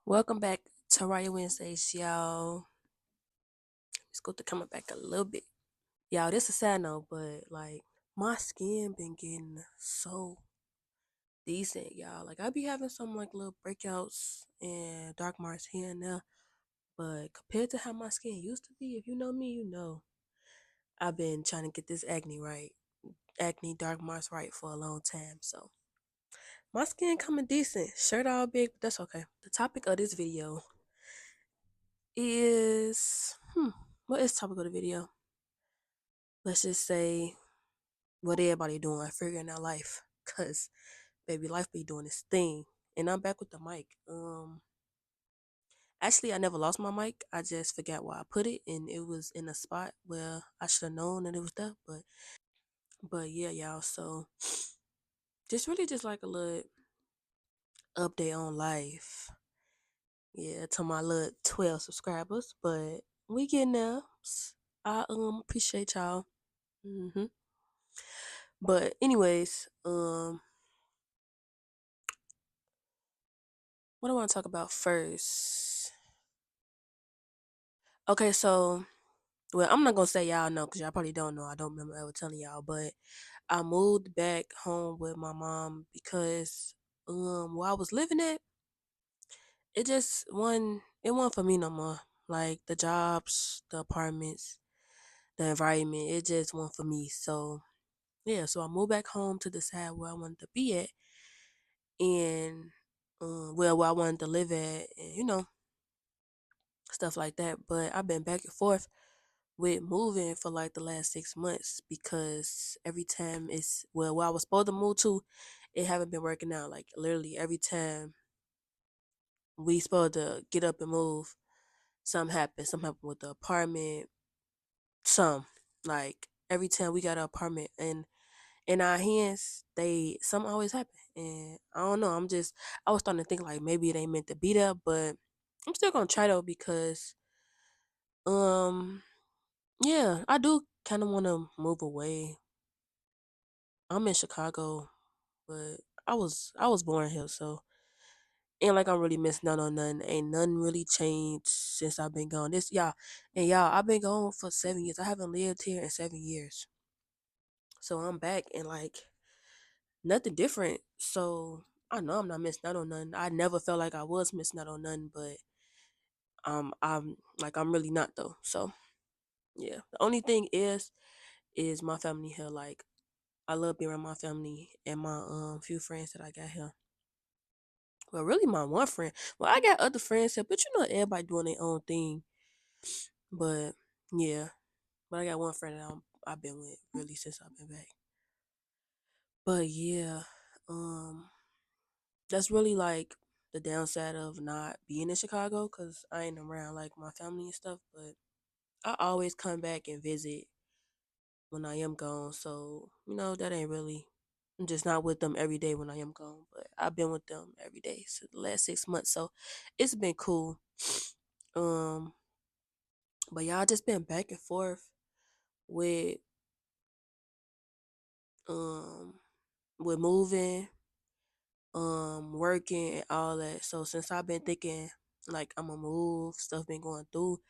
Welcome back to Raya Wednesdays, y'all. It's good to come back a little bit. Y'all, this is a sad note, but my skin been getting so decent, y'all. Like I be having some little breakouts and dark marks here and there. But compared to how my skin used to be, if you know me, you know I've been trying to get this acne right. Acne dark marks right for a long time. So my skin coming decent. Shirt all big, but that's okay. The topic of this video is what is the topic of the video? Let's just say what everybody doing, figuring out life. Cause baby, life be doing its thing. And I'm back with the mic. Actually I never lost my mic. I just forgot where I put it and it was in a spot where I should have known that it was there. But yeah, y'all, so just really just like a little update on life. Yeah, to my little 12 subscribers. But we getting there. I appreciate y'all. But anyways, what I want to talk about first. Okay, so well, I'm not gonna say y'all know because y'all probably don't know. I don't remember ever telling y'all, but I moved back home with my mom because where I was living at, it wasn't for me no more. Like the jobs, the apartments, the environment, it just wasn't for me. So yeah, so I moved back home to decide where I wanted to be at and where I wanted to live at, and stuff like that. But I've been back and forth with moving for like the last 6 months because every time where I was supposed to move to, it haven't been working out. Like literally every time we supposed to get up and move, something happened. Something happened with the apartment. Some like every time we got an apartment and in our hands, something always happen. And I don't know. I was starting to think like maybe it ain't meant to be there, but I'm still gonna try though because um yeah, I do kind of want to move away. I'm in Chicago, but I was born here, so ain't like I'm really missing out on nothing. Ain't nothing really changed since I've been gone. Y'all, I've been gone for 7 years. I haven't lived here in 7 years, so I'm back and like nothing different. So I know I'm not missing out on nothing. I never felt like I was missing out on nothing, but I'm really not though. So yeah, the only thing is my family here. Like I love being around my family and my few friends that I got here. Well, really, my one friend. Well, I got other friends here, but everybody doing their own thing. But yeah, but I got one friend that I've been with really since I've been back. But yeah, um, that's really like the downside of not being in Chicago because I ain't around like my family and stuff. But I always come back and visit when I am gone. So that ain't really. I'm just not with them every day when I am gone, but I've been with them every day so the last 6 months. So it's been cool. Um, but y'all just been back and forth with um with moving, working and all that. So since I've been thinking like I'ma move, stuff been going through,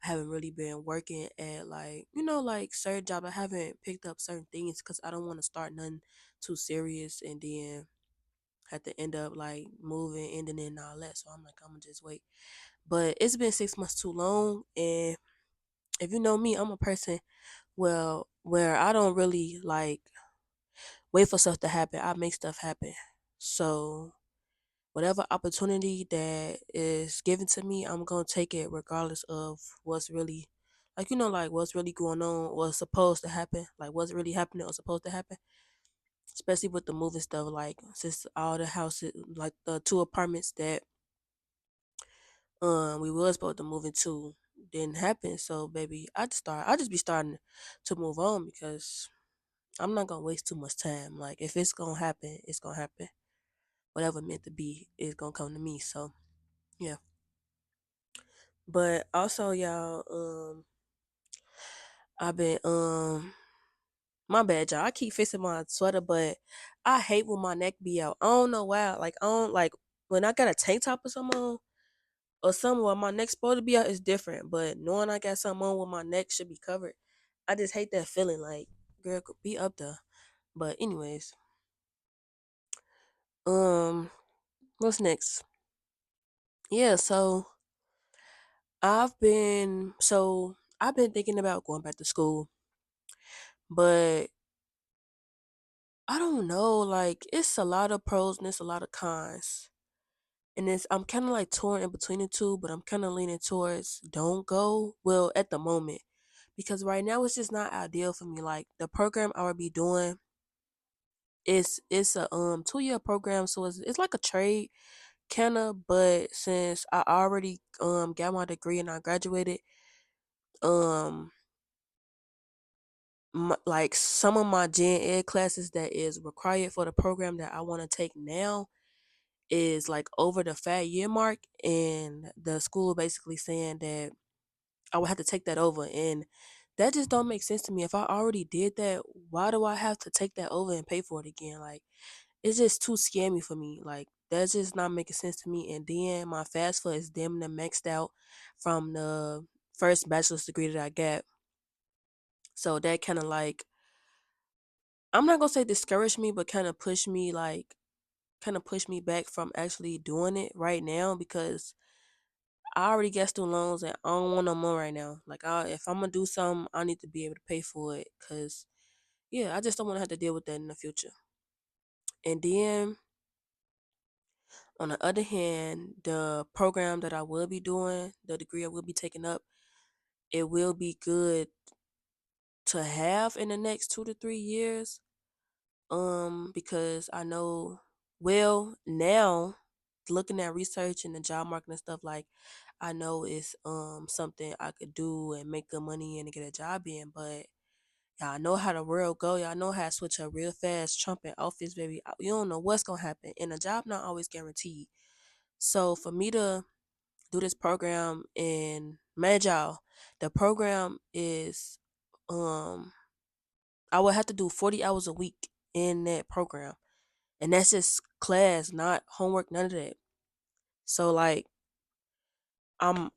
I haven't really been working at like certain job. I haven't picked up certain things because I don't want to start nothing too serious and then have to end up like moving, ending it and all that. So I'm like, I'm gonna just wait. But it's been 6 months too long, and if you know me, I'm a person where I don't really like wait for stuff to happen. I make stuff happen. So whatever opportunity that is given to me, I'm gonna take it regardless of what's really like what's really going on or supposed to happen, like what's really happening or supposed to happen. Especially with the moving stuff, like since all the houses, like the two apartments that we was supposed to move into didn't happen. So baby, I just be starting to move on because I'm not gonna waste too much time. Like if it's gonna happen, it's gonna happen. Whatever meant to be is gonna come to me. So yeah. But also y'all, I've been my bad y'all. I keep fixing my sweater, but I hate when my neck be out. I don't know why. Like I don't like when I got a tank top or something on. or something while my neck's supposed to be out is different. But knowing I got something on where my neck should be covered, I just hate that feeling. Like, girl, could be up there. But anyways, um, what's next? Yeah, I've been thinking about going back to school, but I don't know. Like, it's a lot of pros and it's a lot of cons. And I'm kind of like torn in between the two, but I'm kind of leaning towards don't go. Well, at the moment, because right now it's just not ideal for me. Like the program I would be doing, it's a 2 year program, so it's like a trade kinda. But since I already got my degree and I graduated, um, like some of my gen ed classes that is required for the program that I want to take now is like over the 5 year mark, and the school basically saying that I would have to take that over, and that just don't make sense to me. If I already did that, why do I have to take that over and pay for it again? Like, it's just too scammy for me. Like, that's just not making sense to me. And then my FAFSA is damn near maxed out from the first bachelor's degree that I got. So that kind of like, I'm not gonna say discouraged me, but kind of push me back from actually doing it right now, because I already got student loans and I don't want no more right now. Like, if I'm gonna do something, I need to be able to pay for it. Cause yeah, I just don't want to have to deal with that in the future. And then on the other hand, the program that I will be doing, the degree I will be taking up, it will be good to have in the next 2 to 3 years. Because I know, well, now looking at research and the job market and stuff, like I know it's something I could do and make good money in and get a job in. But y'all know how the world go. Y'all know how to switch up real fast. Trump in office, baby. You don't know what's gonna happen, and a job not always guaranteed. So for me to do this program and manage y'all, the program is um I would have to do 40 hours a week in that program. And that's just class, not homework, none of that. So like I'm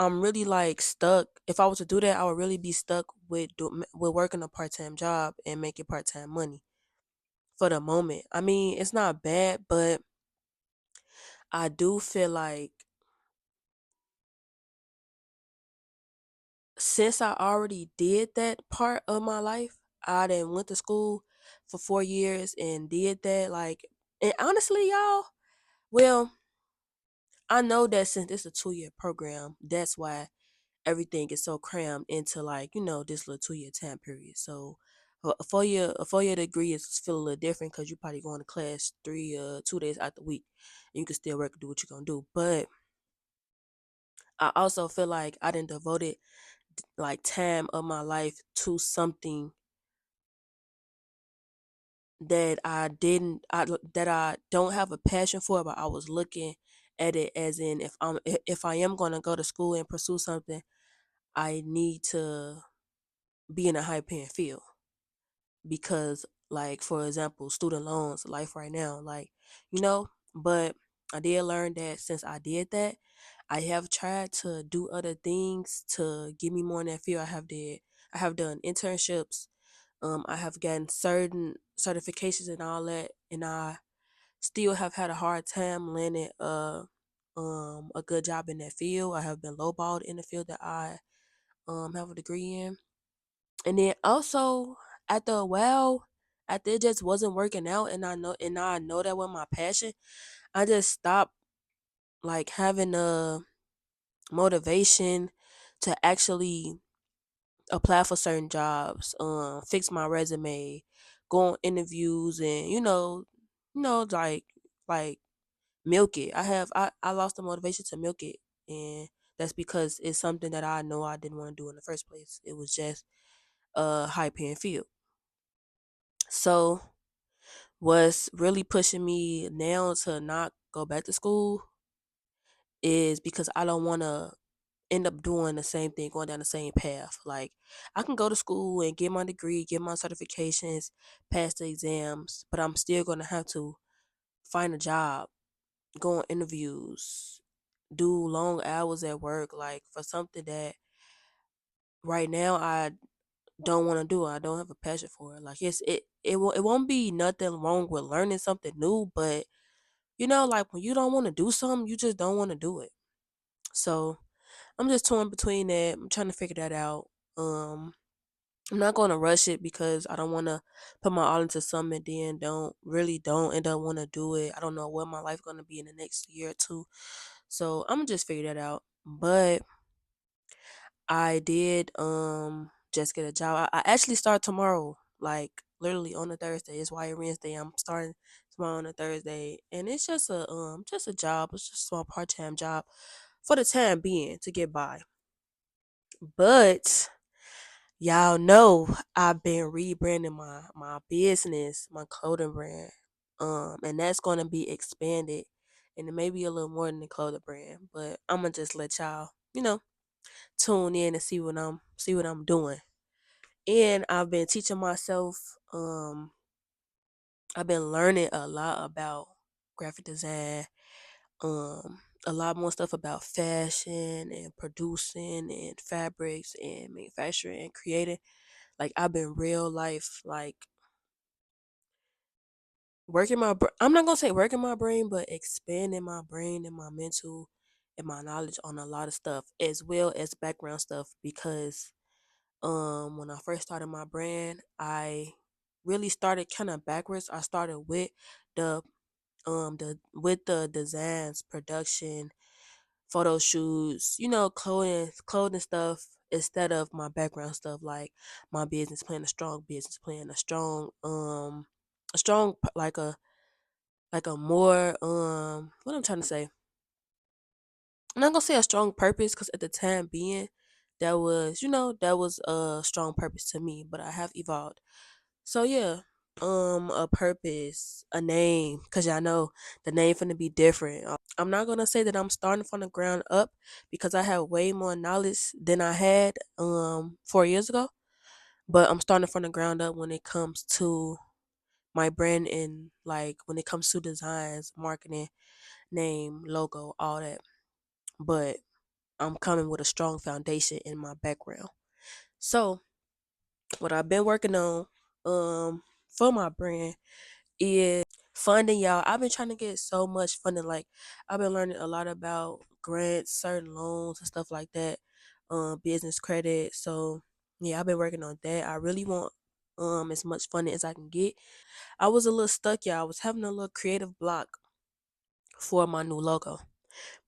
really like stuck. If I was to do that, I would really be stuck with working a part-time job and making part-time money for the moment. I mean, it's not bad, but I do feel like since I already did that part of my life, I then went to school for 4 years and did that. Like, and honestly, y'all, well, I know that since it's a 2 year program, that's why everything is so crammed into like this little 2 year time period. So a 4 year degree is feel a little different because you probably going to class 2 days out the week, and you can still work and do what you're gonna do. But I also feel like I didn't devoted like time of my life to something that I don't have a passion for, but I was looking at it as in, if I am gonna go to school and pursue something, I need to be in a high paying field. Because like for example, student loans, life right now, like but I did learn that since I did that, I have tried to do other things to get me more in that field. I have done internships. I have gotten certain certifications and all that, and I still have had a hard time landing a good job in that field. I have been lowballed in the field that I have a degree in. And then also after a while, after it just wasn't working out, and now I know that was my passion, I just stopped like having a motivation to actually apply for certain jobs, fix my resume, go on interviews, and like milk it. I lost the motivation to milk it, and that's because it's something that I know I didn't want to do in the first place. It was just a high paying field. So what's really pushing me now to not go back to school is because I don't want to end up doing the same thing, going down the same path. Like, I can go to school and get my degree, get my certifications, pass the exams, but I'm still going to have to find a job, go on interviews, do long hours at work, like for something that right now I don't want to do. I don't have a passion for it. Like it won't be nothing wrong with learning something new, but like when you don't want to do something, you just don't want to do it. So I'm just torn between that. I'm trying to figure that out. Um, I'm not going to rush it because I don't want to put my all into something and then don't end up want to do it. I don't know what my life going to be in the next year or two. So I'm gonna just figure that out. But I did just get a job. I actually start tomorrow, like literally on a Thursday. It's Wire Wednesday. I'm starting tomorrow on a Thursday, and it's just a job. It's just a small part time job for the time being to get by. But y'all know I've been rebranding my business, my clothing brand, and that's gonna be expanded, and it may be a little more than the clothing brand. But I'm gonna just let y'all, tune in and see what I'm doing. And I've been teaching myself. I've been learning a lot about graphic design. A lot more stuff about fashion and producing and fabrics and manufacturing and creating. Like I've been real life like I'm not gonna say working my brain, but expanding my brain and my mental and my knowledge on a lot of stuff as well as background stuff because when I first started my brand, I really started kind of backwards. I started with the the designs, production, photo shoots, clothing stuff instead of my background stuff like my business plan, a strong business plan, a strong like a more what I'm trying to say. I'm not gonna say a strong purpose because at the time being that was a strong purpose to me, but I have evolved. So yeah, a purpose, a name, cause y'all know the name finna be different. I'm not gonna say that I'm starting from the ground up because I have way more knowledge than I had 4 years ago. But I'm starting from the ground up when it comes to my brand and like when it comes to designs, marketing, name, logo, all that. But I'm coming with a strong foundation in my background. So what I've been working on for my brand is funding, y'all. I've been trying to get so much funding. Like I've been learning a lot about grants, certain loans and stuff like that, business credit. So yeah, I've been working on that. I really want as much funding as I can get. I was a little stuck, y'all. I was having a little creative block for my new logo.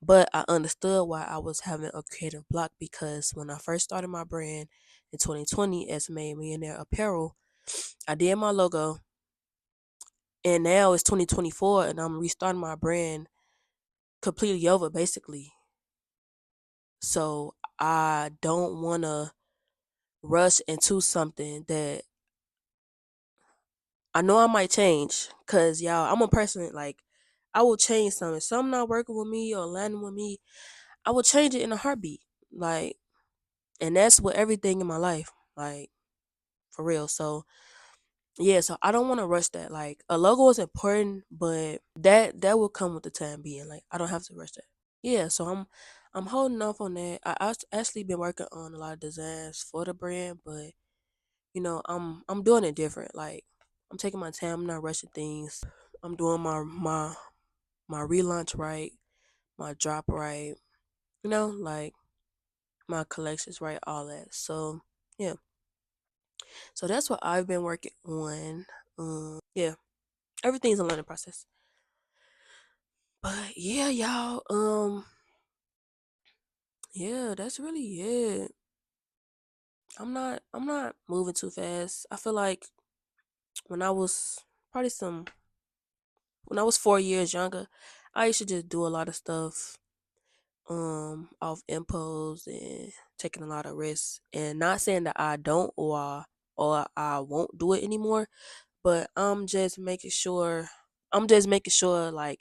But I understood why I was having a creative block because when I first started my brand in 2020 as Made Millionaire Apparel, I did my logo, and now it's 2024 and I'm restarting my brand completely over basically. So I don't want to rush into something that I know I might change cuz y'all I'm a person like I will change something. If something not working with me or landing with me, I will change it in a heartbeat. Like and that's with everything in my life. Like for real. So yeah, so I don't want to rush that. Like a logo is important, but that will come with the time being. Like I don't have to rush that. Yeah, so I'm holding off on that. Actually been working on a lot of designs for the brand, but I'm doing it different. Like I'm taking my time, I'm not rushing things. I'm doing my relaunch right, my drop right, like my collections right, all that. So yeah. So that's what I've been working on. Yeah, everything's a learning process. But yeah, y'all. Yeah, that's really it. I'm not moving too fast. I feel like when I was probably some when I was 4 years younger, I used to just do a lot of stuff off impulse and taking a lot of risks. And not saying that I don't or I won't do it anymore, but I'm just making sure like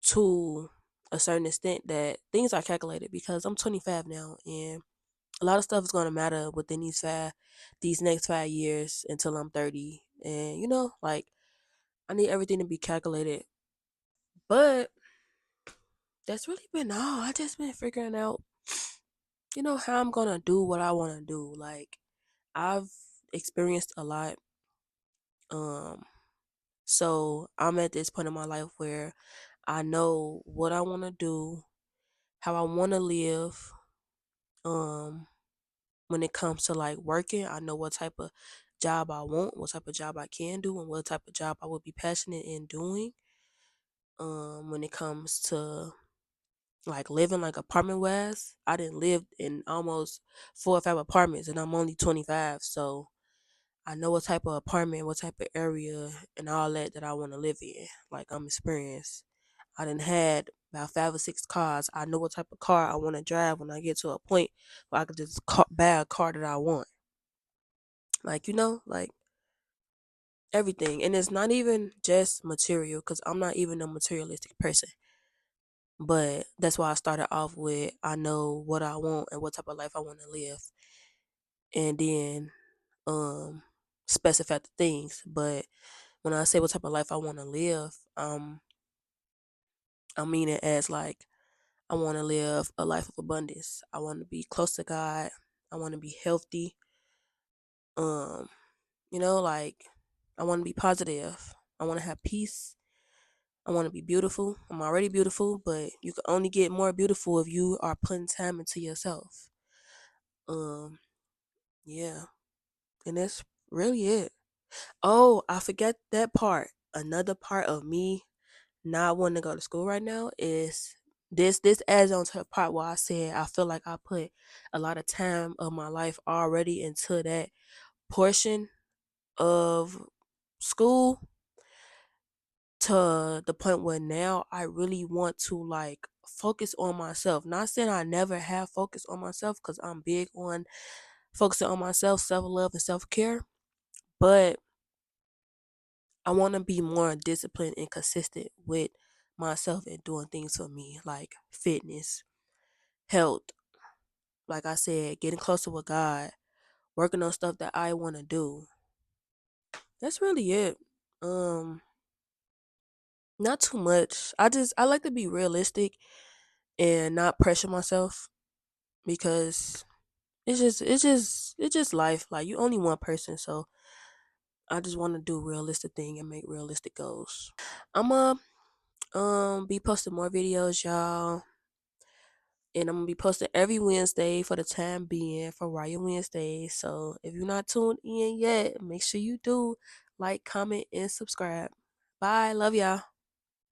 to a certain extent that things are calculated because I'm 25 now and a lot of stuff is going to matter within these next 5 years until I'm 30. And like I need everything to be calculated. But That's really been all. I just been figuring out, how I'm gonna do what I wanna do. Like I've experienced a lot. Um, so I'm at this point in my life where I know what I wanna do, how I wanna live. Um, when it comes to like working, I know what type of job I want, what type of job I can do, and what type of job I would be passionate in doing. When it comes to like living like apartment wise, I didn't live in almost 4 or 5 apartments, and I'm only 25, so I know what type of apartment, what type of area, and all that I want to live in. Like I'm experienced. I done had about 5 or 6 cars. I know what type of car I want to drive when I get to a point where I could just buy a car that I want. Like like everything, and it's not even just material, because I'm not even a materialistic person. But that's why I started off with I know what I want and what type of life I want to live, and then um specify the things. But when I say what type of life I want to live, I mean it as like I want to live a life of abundance. I want to be close to God. I want to be healthy. Um, like I want to be positive. I want to have peace. I want to be beautiful. I'm already beautiful, but you can only get more beautiful if you are putting time into yourself. Um, yeah, and that's really it. Oh, I forget that part. Another part of me not wanting to go to school right now is this adds on to the part where I said I feel like I put a lot of time of my life already into that portion of school, to the point where now I really want to like focus on myself. Not saying I never have focused on myself, because I'm big on focusing on myself, self love, and self care. But I want to be more disciplined and consistent with myself and doing things for me, like fitness, health. Like I said, getting closer with God, working on stuff that I want to do. That's really it. Um, Not too much. I like to be realistic and not pressure myself, because it's just life. Like you only one person, so I just want to do realistic thing and make realistic goals. I'ma be posting more videos, y'all, and I'm gonna be posting every Wednesday for the time being for Riot Wednesday. So if you're not tuned in yet, make sure you do like, comment, and subscribe. Bye, love y'all.